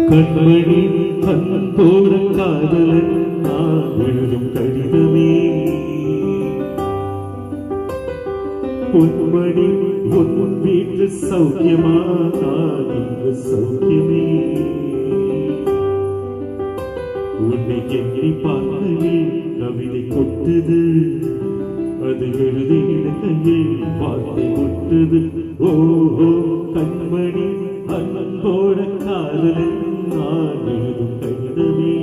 கண்மணி அன்போட காதலன் நான் எழுதும் கடிதமே பொன்மணி உன் வீட்டு சௌக்கியமா நான் இங்கு சௌக்கியமே உன்னை எண்ணி பார்க்கையில் கவிதை கொட்டுது அது எழுதின கையில் வார்த்தை கொட்டுது ஓஹோ கண்மணி அன்போட காதலன் நான் எழுதும் கடிதமே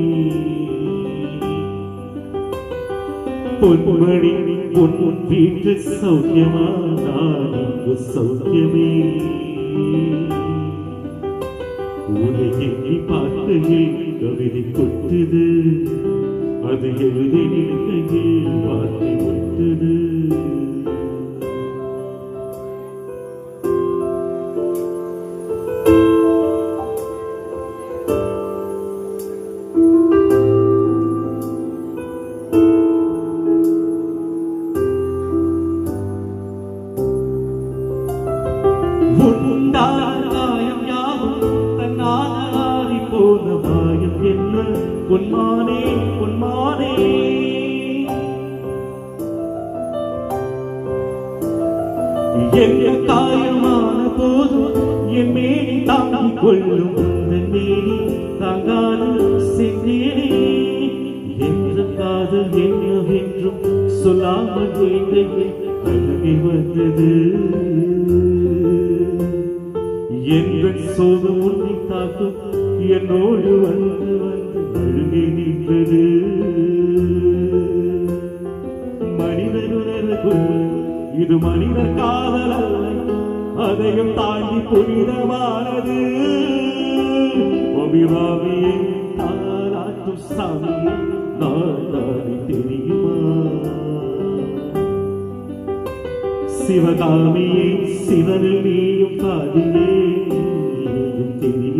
பொன்மணி உன் வீட்டு சௌக்கியமா நான் இங்கு சௌக்கியமே உன்னை எண்ணி பார்க்கையில் கவிதை கொட்டுது அது எழுதின கையில் வார்த்தை கொட்டுது காயம் யாவும் தன்னாரி போன மாயம் என்ன பொன்மானே பொன்மானே என்ன காயமான போதும் என் மேனி தாங்கிக் கொள்ளும் மேனி தாங்காது சென்றேனே என்ற காதல் என்னவென்றும் சொல்லாமல் அழகை வந்தது எங்கள் சோகம் உன்னை தாக்கும் என்னோடு வந்து வந்து அழுகை நின்றது மனிதன் உணர்வுக்குள் இது மனித காதல் அல்ல அதையும் தாண்டி புனிதமானது அபிராமியை தாராட்டும் சாமியை நான் தானே தெரியுமா சிவகாமியே சிவனில் நீயும் காதிலே தெரியும்